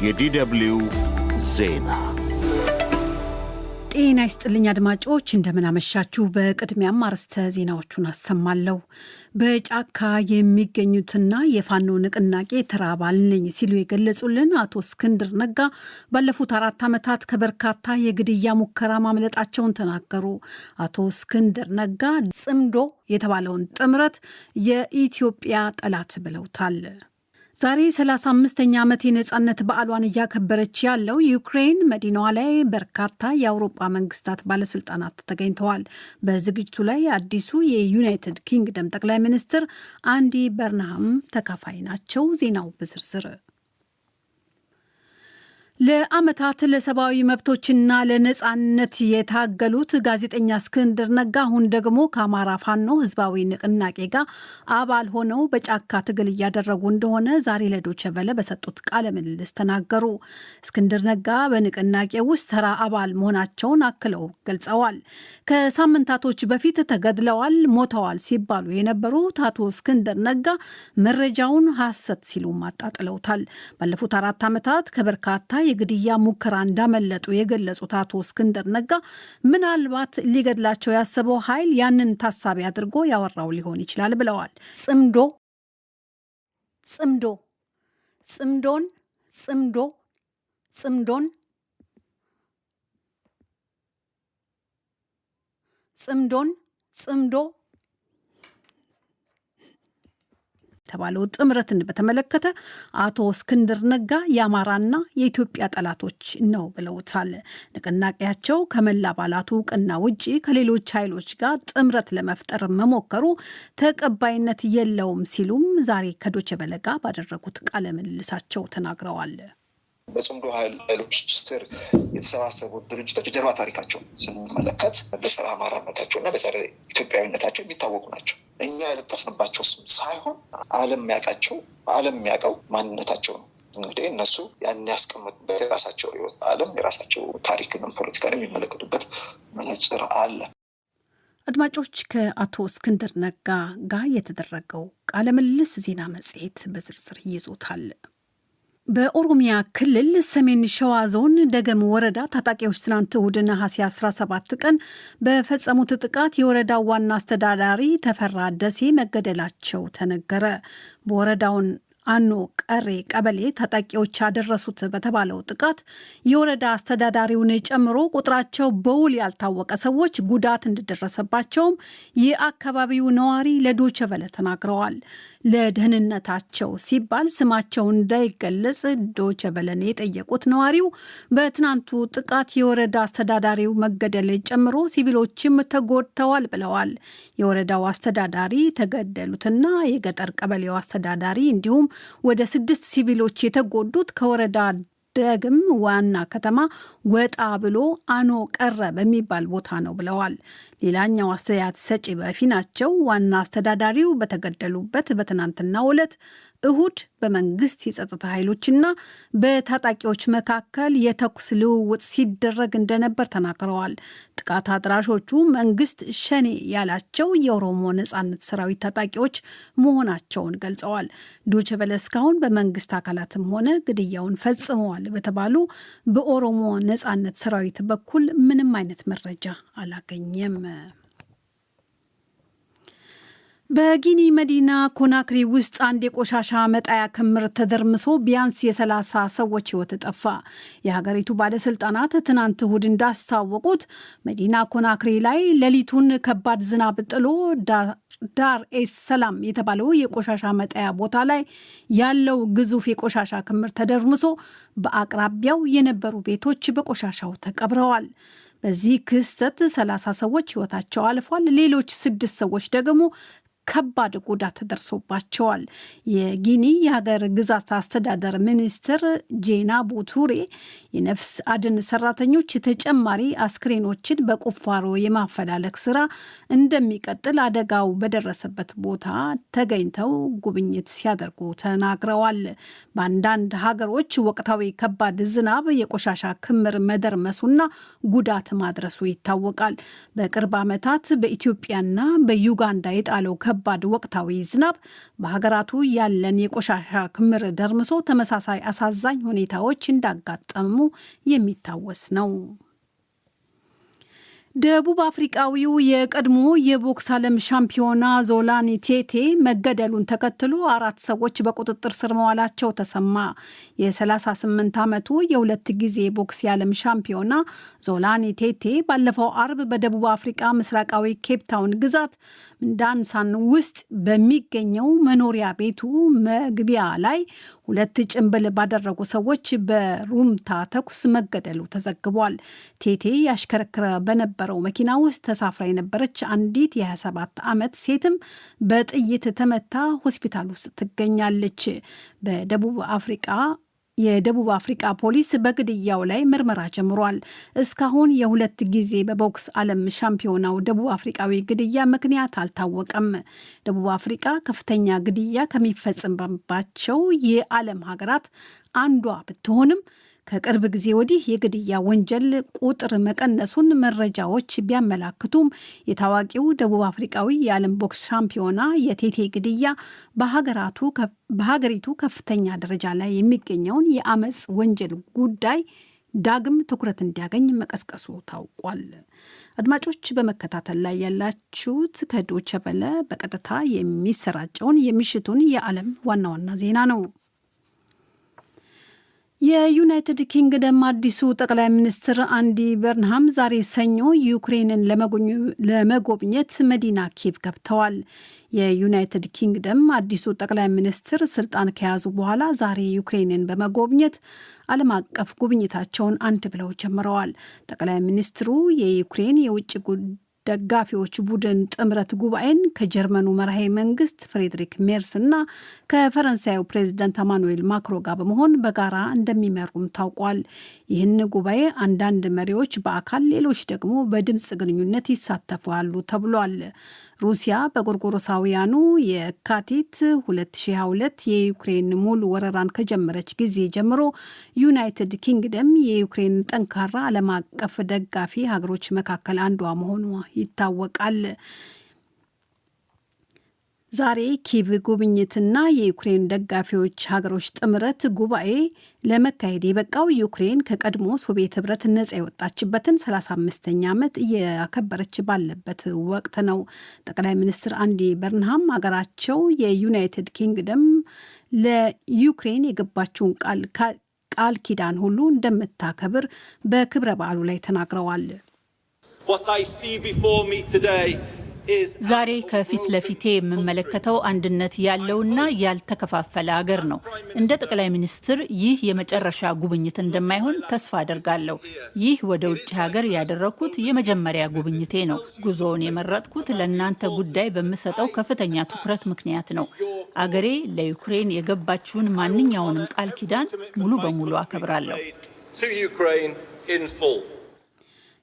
የዲደብልዩ ዜና ጤና ይስጥልኝ አድማጮች፣ እንደምን አመሻችሁ። በቅድሚያም አርዕስተ ዜናዎቹን አሰማለሁ። በጫካ የሚገኙትና የፋኖ ንቅናቄ ተራ አባል ነኝ ሲሉ የገለጹልን አቶ እስክንድር ነጋ ባለፉት 4 ዓመታት ከበርካታ የግድያ ሙከራ ማምለጣቸውን ተናገሩ። አቶ እስክንድር ነጋ ጽምዶ የተባለውን ጥምረት የኢትዮጵያ ጠላት ብለውታል። ዛሬ 35ኛ ዓመት የነጻነት በዓሏን እያከበረች ያለው ዩክሬን መዲናዋ ላይ በርካታ የአውሮፓ መንግስታት ባለስልጣናት ተገኝተዋል። በዝግጅቱ ላይ አዲሱ የዩናይትድ ኪንግደም ጠቅላይ ሚኒስትር አንዲ በርንሃም ተካፋይ ናቸው። ዜናው በዝርዝር ለዓመታት ለሰብአዊ መብቶችና ለነጻነት የታገሉት ጋዜጠኛ እስክንድር ነጋ አሁን ደግሞ ከአማራ ፋኖ ህዝባዊ ንቅናቄ ጋር አባል ሆነው በጫካ ትግል እያደረጉ እንደሆነ ዛሬ ለዶይቼ ቬለ በሰጡት ቃለ ምልልስ ተናገሩ። እስክንድር ነጋ በንቅናቄ ውስጥ ተራ አባል መሆናቸውን አክለው ገልጸዋል። ከሳምንታቶች በፊት ተገድለዋል፣ ሞተዋል ሲባሉ የነበሩት አቶ እስክንድር ነጋ መረጃውን ሐሰት ሲሉ አጣጥለውታል። ባለፉት 4 ዓመታት ከበርካታ የግድያ ሙከራ እንዳመለጡ የገለጹት አቶ እስክንድር ነጋ ምናልባት ሊገድላቸው ያሰበው ኃይል ያንን ታሳቢ አድርጎ ያወራው ሊሆን ይችላል ብለዋል። ጽምዶ የተባለው ጥምረትን በተመለከተ አቶ እስክንድር ነጋ የአማራና የኢትዮጵያ ጠላቶች ነው ብለውታል። ንቅናቄያቸው ከመላ አባላቱ እውቅና ውጪ ከሌሎች ኃይሎች ጋር ጥምረት ለመፍጠር መሞከሩ ተቀባይነት የለውም ሲሉም ዛሬ ከዶይቼ ቬለ ጋር ባደረጉት ቃለ ምልልሳቸው ተናግረዋል። በጽምዶ ኃይሎች ስር የተሰባሰቡ ድርጅቶች የጀርባ ታሪካቸው ስንመለከት በጸረ አማራነታቸውና በጸረ ኢትዮጵያዊነታቸው የሚታወቁ ናቸው። እኛ ያለጠፍንባቸው ስም ሳይሆን ዓለም የሚያውቀው ማንነታቸው ነው። እንግዲህ እነሱ ያን ያስቀመጡበት የራሳቸው ህይወት ዓለም የራሳቸው ታሪክንም ፖለቲካን የሚመለከቱበት መነጽር አለ። አድማጮች፣ ከአቶ እስክንድር ነጋ ጋር የተደረገው ቃለ ምልልስ ዜና መጽሔት በዝርዝር ይዞታል። በኦሮሚያ ክልል ሰሜን ሸዋ ዞን ደገም ወረዳ ታጣቂዎች ትናንት እሁድ ነሐሴ 17 ቀን በፈጸሙት ጥቃት የወረዳው ዋና አስተዳዳሪ ተፈራ ደሴ መገደላቸው ተነገረ። በወረዳውን አኖ ቀሬ ቀበሌ ታጣቂዎች ያደረሱት በተባለው ጥቃት የወረዳ አስተዳዳሪውን ጨምሮ ቁጥራቸው በውል ያልታወቀ ሰዎች ጉዳት እንደደረሰባቸውም የአካባቢው ነዋሪ ለዶይቼ ቬለ ተናግረዋል። ለደህንነታቸው ሲባል ስማቸው እንዳይገለጽ ዶይቼ ቬለን የጠየቁት ነዋሪው በትናንቱ ጥቃት የወረዳ አስተዳዳሪው መገደል ጨምሮ ሲቪሎችም ተጎድተዋል ብለዋል። የወረዳው አስተዳዳሪ ተገደሉትና የገጠር ቀበሌው አስተዳዳሪ እንዲሁም ወደ 6 ሲቪሎች የተጎዱት ከወረዳ ደገም ዋና ከተማ ወጣ ብሎ አኖ ቀረ በሚባል ቦታ ነው ብለዋል። ሌላኛው አስተያየት ሰጪ በፊናቸው ዋና አስተዳዳሪው በተገደሉበት በትናንትናው ዕለት እሁድ በመንግስት የጸጥታ ኃይሎችና በታጣቂዎች መካከል የተኩስ ልውውጥ ሲደረግ እንደነበር ተናግረዋል። ጥቃት አድራሾቹ መንግስት ሸኔ ያላቸው የኦሮሞ ነጻነት ሰራዊት ታጣቂዎች መሆናቸውን ገልጸዋል። ዶይቼ ቬለ እስካሁን በመንግስት አካላትም ሆነ ግድያውን ፈጽመዋል በተባሉ በኦሮሞ ነጻነት ሰራዊት በኩል ምንም አይነት መረጃ አላገኘም። በጊኒ መዲና ኮናክሪ ውስጥ አንድ የቆሻሻ መጣያ ክምር ተደርምሶ ቢያንስ የ30 ሰዎች ሕይወት ጠፋ። የሀገሪቱ ባለስልጣናት ትናንት እሁድ እንዳስታወቁት መዲና ኮናክሪ ላይ ሌሊቱን ከባድ ዝናብ ጥሎ ዳር ኤስ ሰላም የተባለው የቆሻሻ መጣያ ቦታ ላይ ያለው ግዙፍ የቆሻሻ ክምር ተደርምሶ በአቅራቢያው የነበሩ ቤቶች በቆሻሻው ተቀብረዋል። በዚህ ክስተት 30 ሰዎች ሕይወታቸው አልፏል። ሌሎች 6 ሰዎች ደግሞ ከባድ ጉዳት ደርሶባቸዋል። የጊኒ የሀገር ግዛት አስተዳደር ሚኒስትር ጄና ቡቱሬ የነፍስ አድን ሰራተኞች ተጨማሪ አስክሬኖችን በቁፋሮ የማፈላለግ ስራ እንደሚቀጥል አደጋው በደረሰበት ቦታ ተገኝተው ጉብኝት ሲያደርጉ ተናግረዋል። በአንዳንድ ሀገሮች ወቅታዊ ከባድ ዝናብ የቆሻሻ ክምር መደርመሱና ጉዳት ማድረሱ ይታወቃል። በቅርብ ዓመታት በኢትዮጵያና በዩጋንዳ የጣለው ከባድ ወቅታዊ ዝናብ በሀገራቱ ያለን የቆሻሻ ክምር ደርምሶ ተመሳሳይ አሳዛኝ ሁኔታዎች እንዳጋጠሙ የሚታወስ ነው። ደቡብ አፍሪቃዊው የቀድሞ የቦክስ ዓለም ሻምፒዮና ዞላኒ ቴቴ መገደሉን ተከትሎ 4 ሰዎች በቁጥጥር ስር መዋላቸው ተሰማ። የ38 ዓመቱ የሁለት ጊዜ ቦክስ የዓለም ሻምፒዮና ዞላኒ ቴቴ ባለፈው አርብ በደቡብ አፍሪቃ ምስራቃዊ ኬፕታውን ግዛት ዳንሳን ውስጥ በሚገኘው መኖሪያ ቤቱ መግቢያ ላይ 2 ጭንብል ባደረጉ ሰዎች በሩምታ ተኩስ መገደሉ ተዘግቧል። ቴቴ ያሽከረክረ በነበረው መኪና ውስጥ ተሳፍራ የነበረች አንዲት የ27 ዓመት ሴትም በጥይት ተመታ ሆስፒታል ውስጥ ትገኛለች። የደቡብ አፍሪቃ ፖሊስ በግድያው ላይ ምርመራ ጀምሯል። እስካሁን የ2 ጊዜ በቦክስ ዓለም ሻምፒዮናው ደቡብ አፍሪቃዊ ግድያ ምክንያት አልታወቀም። ደቡብ አፍሪቃ ከፍተኛ ግድያ ከሚፈጽምባቸው የዓለም ሀገራት አንዷ ብትሆንም ከቅርብ ጊዜ ወዲህ የግድያ ወንጀል ቁጥር መቀነሱን መረጃዎች ቢያመላክቱም የታዋቂው ደቡብ አፍሪቃዊ የዓለም ቦክስ ሻምፒዮና የቴቴ ግድያ በሀገሪቱ ከፍተኛ ደረጃ ላይ የሚገኘውን የአመፅ ወንጀል ጉዳይ ዳግም ትኩረት እንዲያገኝ መቀስቀሱ ታውቋል። አድማጮች በመከታተል ላይ ያላችሁት ከዶይቼ ቬለ በቀጥታ የሚሰራጨውን የምሽቱን የዓለም ዋና ዋና ዜና ነው። የዩናይትድ ኪንግደም አዲሱ ጠቅላይ ሚኒስትር አንዲ በርንሃም ዛሬ ሰኞ ዩክሬንን ለመጎብኘት መዲና ኪየቭ ገብተዋል። የዩናይትድ ኪንግደም አዲሱ ጠቅላይ ሚኒስትር ስልጣን ከያዙ በኋላ ዛሬ ዩክሬንን በመጎብኘት ዓለም አቀፍ ጉብኝታቸውን አንድ ብለው ጀምረዋል። ጠቅላይ ሚኒስትሩ የዩክሬን የውጭ ደጋፊዎች ቡድን ጥምረት ጉባኤን ከጀርመኑ መራሄ መንግስት ፍሬድሪክ ሜርስ እና ከፈረንሳዩ ፕሬዚዳንት አማኑኤል ማክሮ ጋር በመሆን በጋራ እንደሚመሩም ታውቋል። ይህን ጉባኤ አንዳንድ መሪዎች በአካል ሌሎች ደግሞ በድምፅ ግንኙነት ይሳተፋሉ ተብሏል። ሩሲያ በጎርጎሮሳውያኑ የካቲት 2022 የዩክሬን ሙሉ ወረራን ከጀመረች ጊዜ ጀምሮ ዩናይትድ ኪንግደም የዩክሬን ጠንካራ ዓለም አቀፍ ደጋፊ ሀገሮች መካከል አንዷ መሆኗ ይታወቃል። ዛሬ ኪየቭ ጉብኝትና የዩክሬን ደጋፊዎች ሀገሮች ጥምረት ጉባኤ ለመካሄድ የበቃው ዩክሬን ከቀድሞ ሶቪየት ህብረት ነጻ የወጣችበትን 35ኛ ዓመት እያከበረች ባለበት ወቅት ነው። ጠቅላይ ሚኒስትር አንዲ በርንሃም ሀገራቸው የዩናይትድ ኪንግደም ለዩክሬን የገባችውን ቃል ኪዳን ሁሉ እንደምታከብር በክብረ በዓሉ ላይ ተናግረዋል። ዛሬ ከፊት ለፊቴ የምመለከተው አንድነት ያለውና ያልተከፋፈለ አገር ነው። እንደ ጠቅላይ ሚኒስትር ይህ የመጨረሻ ጉብኝት እንደማይሆን ተስፋ አደርጋለሁ። ይህ ወደ ውጭ ሀገር ያደረግኩት የመጀመሪያ ጉብኝቴ ነው። ጉዞውን የመረጥኩት ለእናንተ ጉዳይ በምሰጠው ከፍተኛ ትኩረት ምክንያት ነው። አገሬ ለዩክሬን የገባችውን ማንኛውንም ቃል ኪዳን ሙሉ በሙሉ አከብራለሁ።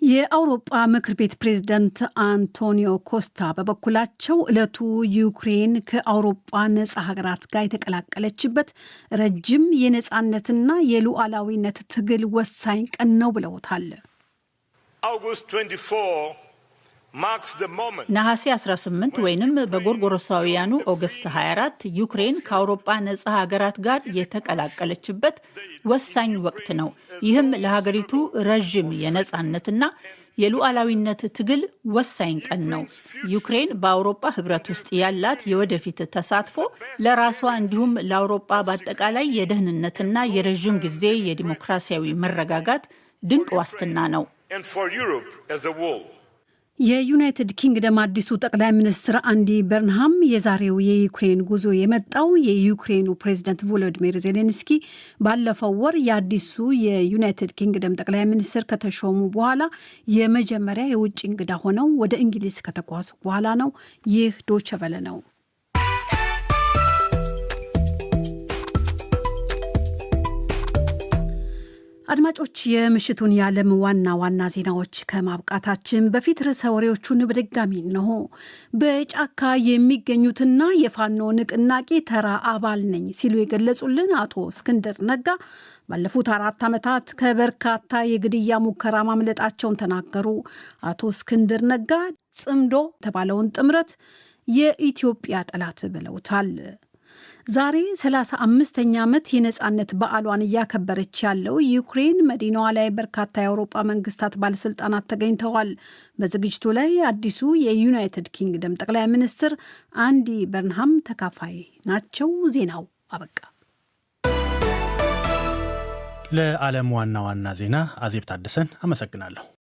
የአውሮፓ ምክር ቤት ፕሬዝዳንት አንቶኒዮ ኮስታ በበኩላቸው ዕለቱ ዩክሬን ከአውሮፓ ነጻ ሀገራት ጋር የተቀላቀለችበት ረጅም የነጻነትና የሉዓላዊነት ትግል ወሳኝ ቀን ነው ብለውታል። ነሐሴ 18 ወይንም በጎርጎሮሳውያኑ ኦገስት 24 ዩክሬን ከአውሮፓ ነጻ ሀገራት ጋር የተቀላቀለችበት ወሳኝ ወቅት ነው። ይህም ለሀገሪቱ ረዥም የነጻነትና የሉዓላዊነት ትግል ወሳኝ ቀን ነው። ዩክሬን በአውሮፓ ሕብረት ውስጥ ያላት የወደፊት ተሳትፎ ለራሷ እንዲሁም ለአውሮፓ በአጠቃላይ የደህንነትና የረዥም ጊዜ የዲሞክራሲያዊ መረጋጋት ድንቅ ዋስትና ነው። የዩናይትድ ኪንግደም አዲሱ ጠቅላይ ሚኒስትር አንዲ በርንሃም የዛሬው የዩክሬን ጉዞ የመጣው የዩክሬኑ ፕሬዝዳንት ቮሎዲሚር ዜሌንስኪ ባለፈው ወር የአዲሱ የዩናይትድ ኪንግደም ጠቅላይ ሚኒስትር ከተሾሙ በኋላ የመጀመሪያ የውጭ እንግዳ ሆነው ወደ እንግሊዝ ከተጓዙ በኋላ ነው። ይህ ዶይቼ ቬለ ነው። አድማጮች የምሽቱን የዓለም ዋና ዋና ዜናዎች ከማብቃታችን በፊት ርዕሰ ወሬዎቹን በድጋሚ ነው። በጫካ የሚገኙትና የፋኖ ንቅናቄ ተራ አባል ነኝ ሲሉ የገለጹልን አቶ እስክንድር ነጋ ባለፉት 4 ዓመታት ከበርካታ የግድያ ሙከራ ማምለጣቸውን ተናገሩ። አቶ እስክንድር ነጋ ጽምዶ የተባለውን ጥምረት የኢትዮጵያ ጠላት ብለውታል። ዛሬ 35ኛ ዓመት የነጻነት በዓሏን እያከበረች ያለው ዩክሬን መዲናዋ ላይ በርካታ የአውሮፓ መንግስታት ባለስልጣናት ተገኝተዋል። በዝግጅቱ ላይ አዲሱ የዩናይትድ ኪንግደም ጠቅላይ ሚኒስትር አንዲ በርንሃም ተካፋይ ናቸው። ዜናው አበቃ። ለዓለም ዋና ዋና ዜና አዜብ ታደሰን አመሰግናለሁ።